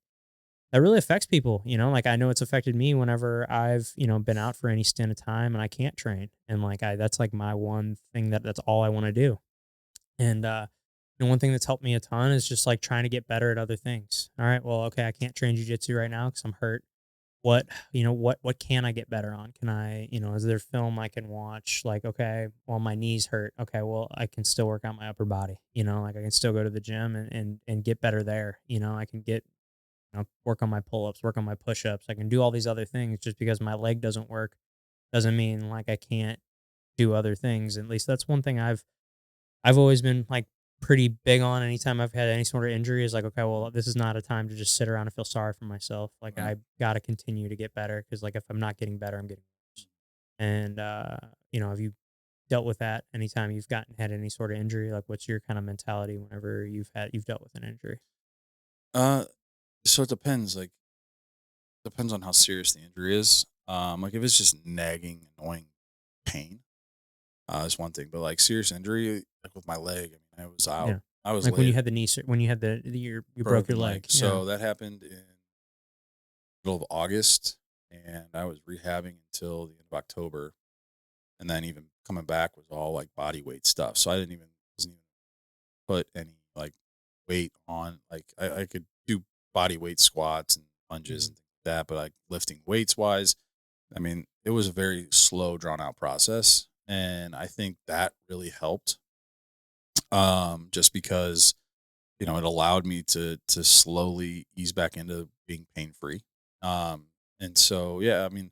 that really affects people. You know, like I know it's affected me whenever I've, you know, been out for any stint of time and I can't train, and like I that's like my one thing that's all I want to do. And and one thing that's helped me a ton is just like trying to get better at other things. All right, well, okay, I can't train jujitsu right now because I'm hurt. What, you know, what can I get better on? Can I, you know, is there film I can watch? Like, okay, well, my knees hurt. Okay, well, I can still work out my upper body. You know, like I can still go to the gym and get better there. You know, I can get, you know, work on my pull ups, work on my push ups. I can do all these other things. Just because my leg doesn't work doesn't mean like I can't do other things. At least that's one thing I've always been like pretty big on. Anytime I've had any sort of injury is like, okay, well, this is not a time to just sit around and feel sorry for myself. Like Right. I got to continue to get better because like if I'm not getting better, I'm getting worse. And you know, have you dealt with that anytime you've had any sort of injury? Like, what's your kind of mentality whenever you've dealt with an injury? Uh, so it depends. Like, depends on how serious the injury is. Like if it's just nagging, annoying pain, is one thing. But like serious injury, like with my leg, I mean, I was out. Yeah, I was like when you laid had when you had you broke your broken leg. leg. Yeah, So that happened in middle of August, and I was rehabbing until the end of October, and then even coming back was all like body weight stuff. So I wasn't even put any like weight on. Like I could do body weight squats and lunges hmm and things like that, but like lifting weights wise, I mean, it was a very slow, drawn out process, and I think that really helped. Just because it allowed me to slowly ease back into being pain free. Um, and so yeah, I mean,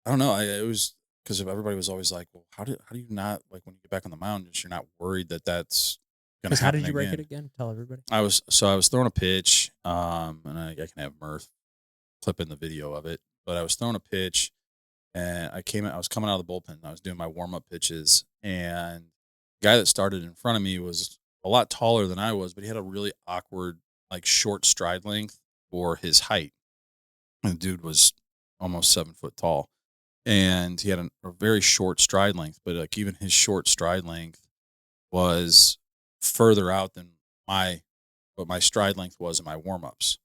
I don't know. It was because everybody was always like, "Well, how do you not like when you get back on the mound, just you're not worried that that's going to because how happen did you break it again?" again? Tell everybody. I was throwing a pitch, and I can have Mirth clip in the video of it, but I was throwing a pitch, and I was coming out of the bullpen, and I was doing my warm up pitches, and the guy that started in front of me was a lot taller than I was, but he had a really awkward, like short stride length for his height. And the dude was almost 7 foot tall, and he had a very short stride length, but like even his short stride length was further out than my what my stride length was in my warm ups.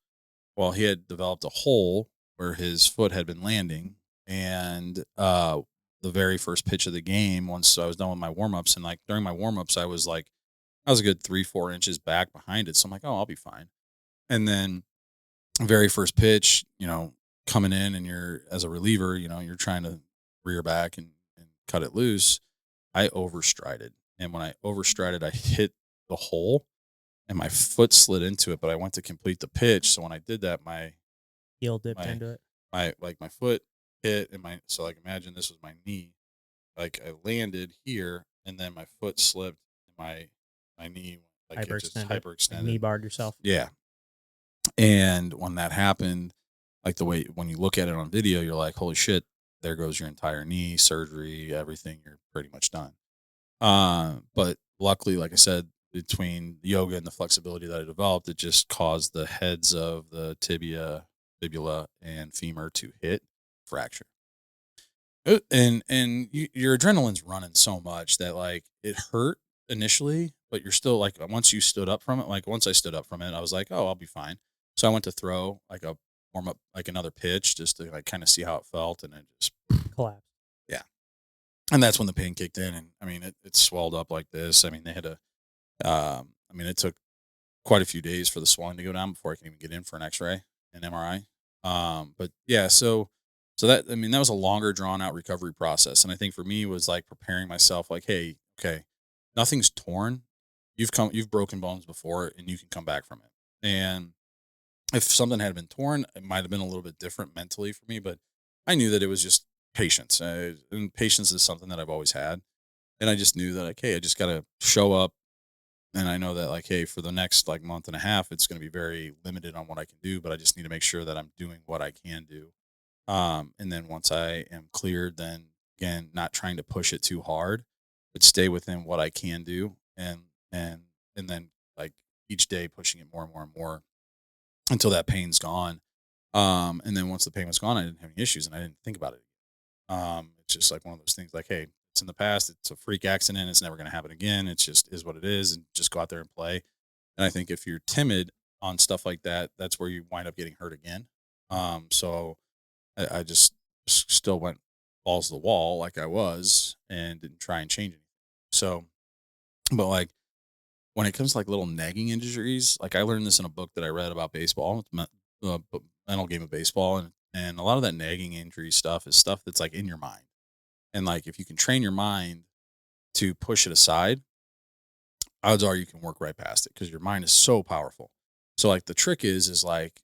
Well, he had developed a hole where his foot had been landing, and the very first pitch of the game, once I was done with my warm ups, and like during my warm ups, I was a good 3-4 inches back behind it, so I'm like, oh, I'll be fine. And then very first pitch, coming in and you're as a reliever, you're trying to rear back and cut it loose. I overstrided. And when I overstrided, I hit the hole and my foot slid into it, but I went to complete the pitch. So when I did that, Heel dipped my, into it. my foot hit and so like imagine this was my knee. Like I landed here and then my foot slipped and my knee, like it just Hyperextended, like knee hyperextended. barred yourself. Yeah. And when that happened, like the way when you look at it on video, you're like, holy shit, there goes your entire knee, surgery, everything. You're pretty much done. But luckily, like I said, between the yoga and the flexibility that I developed, it just caused the heads of the tibia, fibula, and femur to hit, fracture. Your adrenaline's running so much that like it hurt initially, but you're still like once you stood up from it, like once I stood up from it, I was like, oh, I'll be fine. So I went to throw like a warm up, like another pitch, just to like kind of see how it felt, and it just Collapse. yeah. And that's when the pain kicked in, and I mean it swelled up like this. I mean they had to, it took quite a few days for the swelling to go down before I can even get in for an X-ray and MRI. But yeah, so that that was a longer drawn out recovery process, and I think for me was like preparing myself, like, hey, okay, nothing's torn. You've broken bones before, and you can come back from it. And If something had been torn, it might have been a little bit different mentally for me, but I knew that it was just patience. And patience is something that I've always had. And I just knew that, like, hey, I just got to show up. And I know that, like, hey, for the next like month and a half, it's going to be very limited on what I can do, but I just need to make sure that I'm doing what I can do. And then once I am cleared, then again, not trying to push it too hard, but stay within what I can do. And, and then like each day pushing it more and more and more until that pain's gone. And then once the pain was gone, I didn't have any issues and I didn't think about it. It's just like one of those things like, hey, it's in the past. It's a freak accident. It's never going to happen again. It's just is what it is, and just go out there and play. And I think if you're timid on stuff like that, that's where you wind up getting hurt again. So I just still went balls to the wall like I was and didn't try and change anything. So, but like when it comes to like little nagging injuries, like I learned this in a book that I read about baseball. It's mental game of baseball, and a lot of that nagging injury stuff is stuff that's like in your mind. And like if you can train your mind to push it aside, odds are you can work right past it because your mind is so powerful. So like the trick is like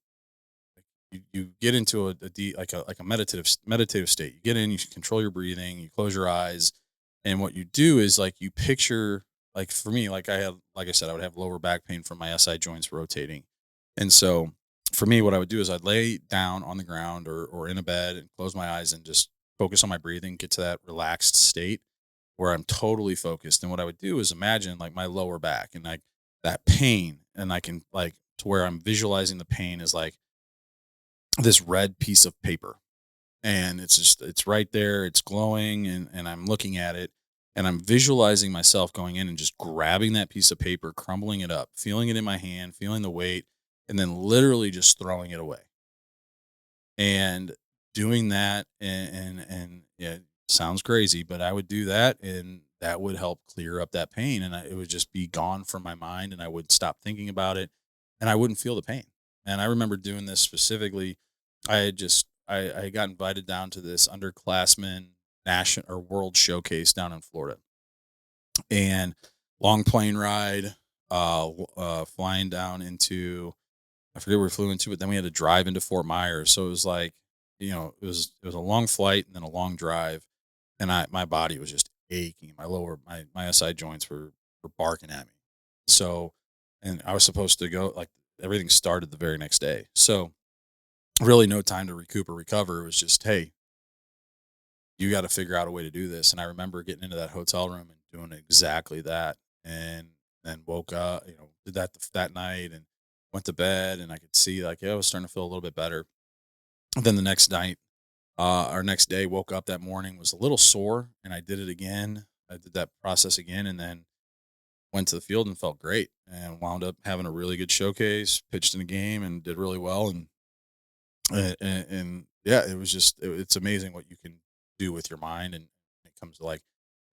you get into a deep, like a meditative state. You get in, you control your breathing, you close your eyes, and what you do is like you picture, like for me, like I said, I would have lower back pain from my SI joints rotating, and so for me, what I would do is I'd lay down on the ground or in a bed and close my eyes and just focus on my breathing, get to that relaxed state where I'm totally focused. And what I would do is imagine like my lower back and like that pain, and I can like to where I'm visualizing the pain is like this red piece of paper, and it's right there, it's glowing, and I'm looking at it, and I'm visualizing myself going in and just grabbing that piece of paper, crumbling it up, feeling it in my hand, feeling the weight, and then literally just throwing it away and doing that. And yeah, it sounds crazy, but I would do that, and that would help clear up that pain, and it would just be gone from my mind, and I would stop thinking about it, and I wouldn't feel the pain. And I remember doing this specifically. I got invited down to this underclassmen national or world showcase down in Florida, and long plane ride, flying down into, I forget where we flew into, but then we had to drive into Fort Myers. So it was like, it was a long flight and then a long drive, and my body was just aching. My SI joints were barking at me. So, and I was supposed to go, like, everything started the very next day. So really no time to recoup or recover. It was just, hey, you got to figure out a way to do this. And I remember getting into that hotel room and doing exactly that. And then woke up, did that night and went to bed, and I could see like, yeah, I was starting to feel a little bit better. And then the next night, our next day, woke up that morning, was a little sore, and I did it again. I did that process again, and then went to the field and felt great, and wound up having a really good showcase, pitched in a game and did really well. And yeah, it was just, it's amazing what you can do with your mind. And when it comes to like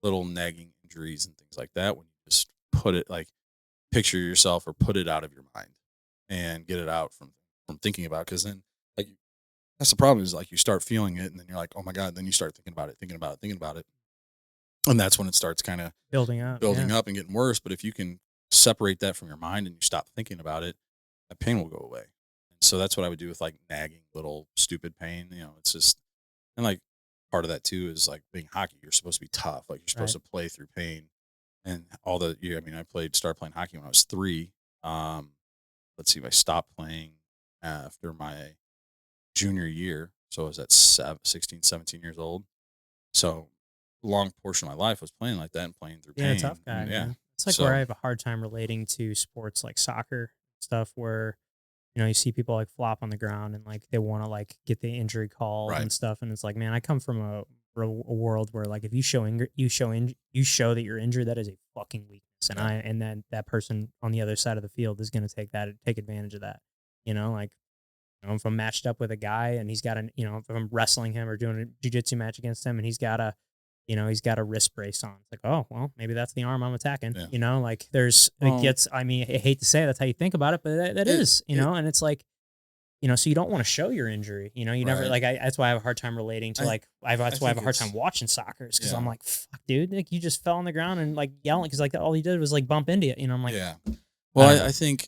little nagging injuries and things like that, when you just put it like, picture yourself or put it out of your mind and get it out from thinking about. Because then like that's the problem, is like you start feeling it and then you're like, oh my God, then you start thinking about it, and that's when it starts kind of building up, and getting worse. But if you can separate that from your mind and you stop thinking about it, that pain will go away. And so that's what I would do with like nagging little stupid pain. It's just, and like part of that too is like being hockey. You're supposed to be tough. Like you're supposed to play through pain and all the, I mean, started playing hockey when I was 3. Let's see, if I stopped playing after my junior year. So I was at 16, 17 years old. So long portion of my life was playing like that and playing through pain. Tough guy. Yeah. Man. It's like where I have a hard time relating to sports like soccer stuff, where you see people like flop on the ground and like they want to like get the injury call and stuff, and it's like, man, I come from a world where like if you show that you're injured, that is a fucking weakness, and then that person on the other side of the field is going to take advantage of that. Like, if I'm matched up with a guy and he's got if I'm wrestling him or doing a jiu-jitsu match against him and he's got a wrist brace on. It's like, oh, well, maybe that's the arm I'm attacking. Yeah. Like I hate to say that's how you think about it, but that is, and it's like, so you don't want to show your injury. You never, like, that's why I have a hard time relating to that's why I have a hard time watching soccer, because I'm like, fuck, dude, like you just fell on the ground and like yelling, because like all he did was like bump into you. I'm like, yeah. Well, I think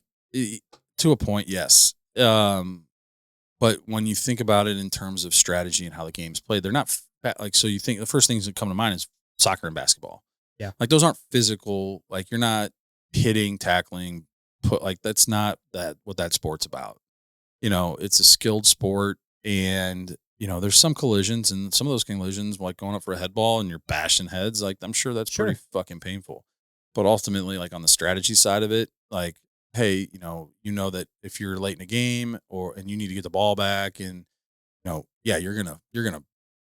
to a point, yes. But when you think about it in terms of strategy and how the game's played, they're not like, so you think the first things that come to mind is soccer and basketball. Yeah. Like those aren't physical, like you're not hitting, tackling, that's not what that sport's about. It's a skilled sport, and there's some collisions, and some of those collisions, like going up for a head ball and you're bashing heads, like I'm sure that's pretty fucking painful. But ultimately, like on the strategy side of it, like, hey, that if you're late in a game and you need to get the ball back, and yeah, you're gonna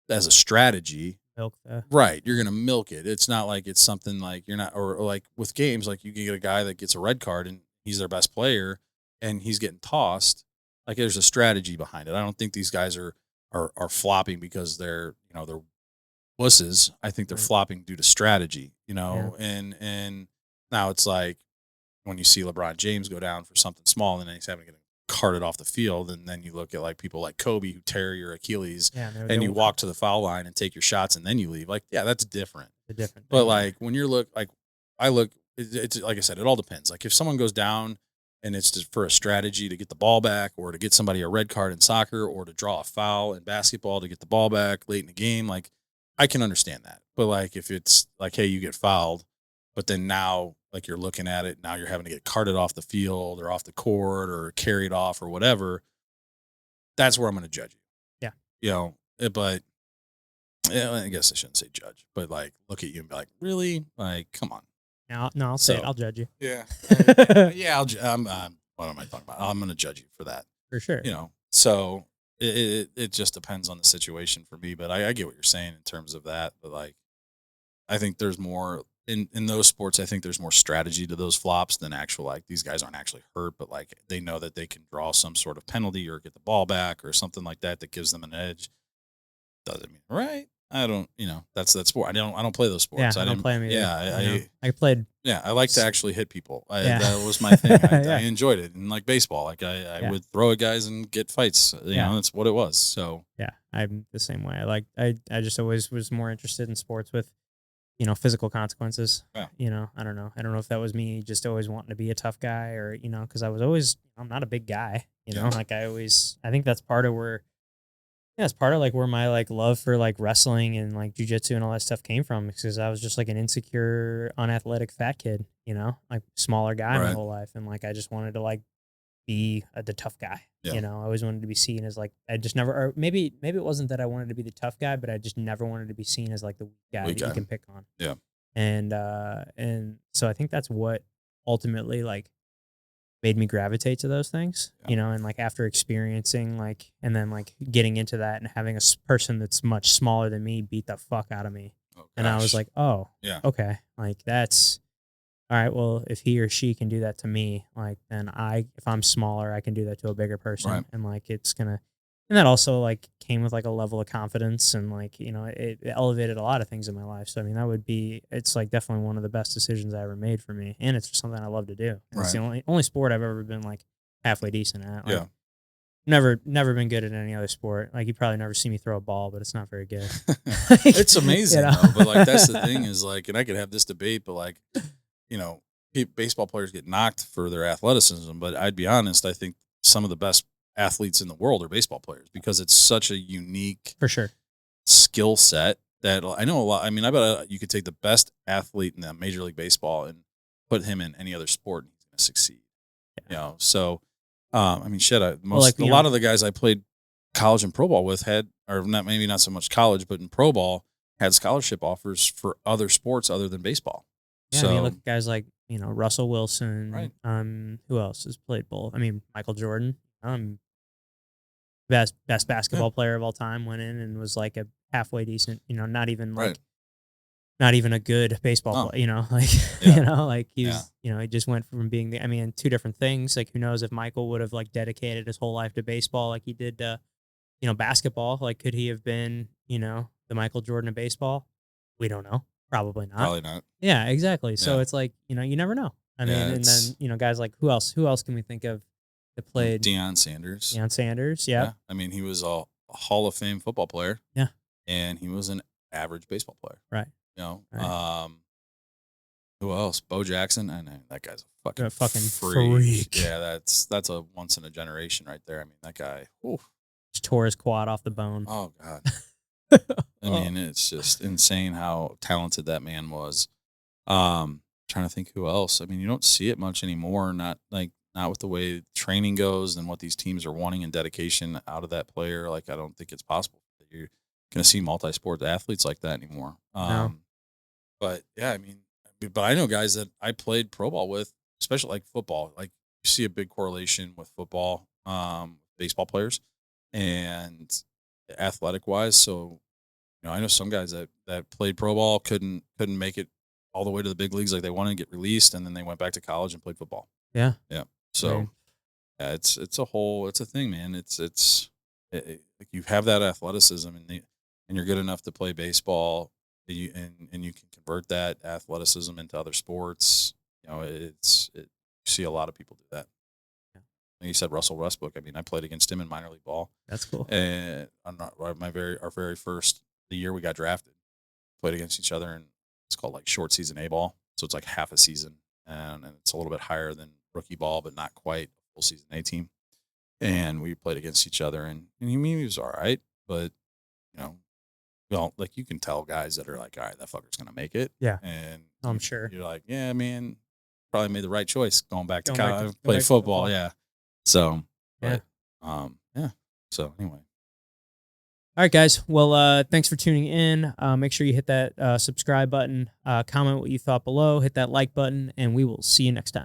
as a strategy, Milk the right, you're gonna milk it. It's not like it's something like you're not, or like with games, like you can get a guy that gets a red card and he's their best player and he's getting tossed. Like there's a strategy behind it. I don't think these guys are flopping because they're wusses. I think they're Right. flopping due to strategy, Yeah. and now it's like when you see LeBron James go down for something small and then he's having to get carted off the field, and then you look at like people like Kobe who tear your Achilles, Yeah, and you walk to the foul line and take your shots and then you leave. Like, yeah, that's different. the different But thing. like when you're it's like I said, it all depends. Like if someone goes down and it's just for a strategy to get the ball back, or to get somebody a red card in soccer, or to draw a foul in basketball to get the ball back late in the game, like I can understand that. But like if it's like, hey, you get fouled, but then now like you're looking at it, now you're having to get carted off the field or off the court or carried off or whatever, that's where I'm going to judge you. Yeah. But yeah, I guess I shouldn't say judge, but like look at you and be like, really? Like, come on. No, I'll say it. I'll judge you. Yeah. Yeah. What am I talking about? I'm going to judge you for that. For sure. So it just depends on the situation for me, but I get what you're saying in terms of that. But like, I think there's more in those sports. I think there's more strategy to those flops than actual, like these guys aren't actually hurt, but like they know that they can draw some sort of penalty or get the ball back or something like that gives them an edge. Doesn't mean right. I don't, that's sport. I don't play those sports. Yeah, I don't play them either. Yeah. I played. Yeah. I like to actually hit people. Yeah. That was my thing. Yeah. I enjoyed it. And like baseball, like I would throw at guys and get fights, that's what it was. So Yeah, I'm the same way. I just always was more interested in sports with, physical consequences. Yeah. I don't know. I don't know if that was me just always wanting to be a tough guy, or, because I'm not a big guy, Yeah. like I think that's part of where, it's part of like where my like love for like wrestling and like jujitsu and all that stuff came from, because I was just like an insecure, unathletic fat kid, like smaller guy my Right. whole life. And like, I just wanted to like be the tough guy. Yeah. I always wanted to be seen as like, I just never, or maybe it wasn't that I wanted to be the tough guy, but I just never wanted to be seen as like the weak guy that you can pick on. Yeah. And so I think that's what ultimately like made me gravitate to those things, and like after experiencing like, and then like getting into that and having a person that's much smaller than me beat the fuck out of me. Oh, and I was like, oh, yeah. Okay. Like that's, all right, well, if he or she can do that to me, like then if I'm smaller, I can do that to a bigger person. Right. And like and that also like came with like a level of confidence, and like, it elevated a lot of things in my life. So I mean, it's like definitely one of the best decisions I ever made for me. And it's just something I love to do. Right. It's the only sport I've ever been like halfway decent at. Like, Yeah. Never been good at any other sport. Like you probably never see me throw a ball, but it's not very good. It's amazing though. But like, that's the thing is like, and I could have this debate, but like, baseball players get knocked for their athleticism, but I'd be honest, I think some of the best athletes in the world are baseball players, because it's such a unique For sure. skill set that I know a lot. I mean, I bet you could take the best athlete in the Major League Baseball and put him in any other sport and he's going to succeed. Yeah. So, I mean, shit, a Well, lot of the guys I played college and pro ball with maybe not so much college, but in pro ball had scholarship offers for other sports other than baseball. Yeah, So, I mean, look at guys like, Russell Wilson. Right. Who else has played both? I mean, Michael Jordan, best basketball player of all time, went in and was like a halfway decent, not even like, Right. not even a good baseball player, like, Yeah. like he's, he just went from being two different things. Like, who knows if Michael would have like dedicated his whole life to baseball like he did to, basketball. Like, could he have been, the Michael Jordan of baseball? We don't know. Probably not. Probably not. Yeah, exactly. So Yeah. it's like, you never know. I mean, Yeah, and then, guys like who else can we think of that played? Deion Sanders. Deion Sanders. Yeah. I mean, he was a Hall of Fame football player. Yeah. And he was an average baseball player. Right. Right. Who else? Bo Jackson. I know that guy's a fucking freak. freak. Yeah, that's a once in a generation right there. I mean, that guy. Ooh. Just tore his quad off the bone. Oh God. I mean, it's just insane how talented that man was. Trying to think who else. I mean, you don't see it much anymore. Not with the way training goes and what these teams are wanting and dedication out of that player. Like, I don't think it's possible that you're going to see multi-sport athletes like that anymore. No. But yeah, I mean, but I know guys that I played pro ball with, especially like football. Like, you see a big correlation with football, baseball players, and athletic wise. So, I know some guys that played pro ball couldn't make it all the way to the big leagues like they wanted to get released, and then they went back to college and played football. Yeah. Yeah. So, Right. yeah, it's a thing, man. Like you have that athleticism and you're good enough to play baseball, and you can convert that athleticism into other sports. You see a lot of people do that. Yeah. Like you said, Russell Westbrook. I mean, I played against him in minor league ball. That's cool. And our very first, the year we got drafted, played against each other, and it's called like short season A ball. So it's like half a season, and it's a little bit higher than rookie ball, but not quite full season A team. And we played against each other, and he was all right, but like you can tell guys that are like, all right, that fucker's gonna make it. Yeah. And I'm sure. you're like, yeah, man, probably made the right choice going back to Going back to- college, going play back to football. football. Yeah. So, Yeah. yeah. So anyway. All right, guys. Well, thanks for tuning in. Make sure you hit that subscribe button, comment what you thought below, hit that like button, and we will see you next time.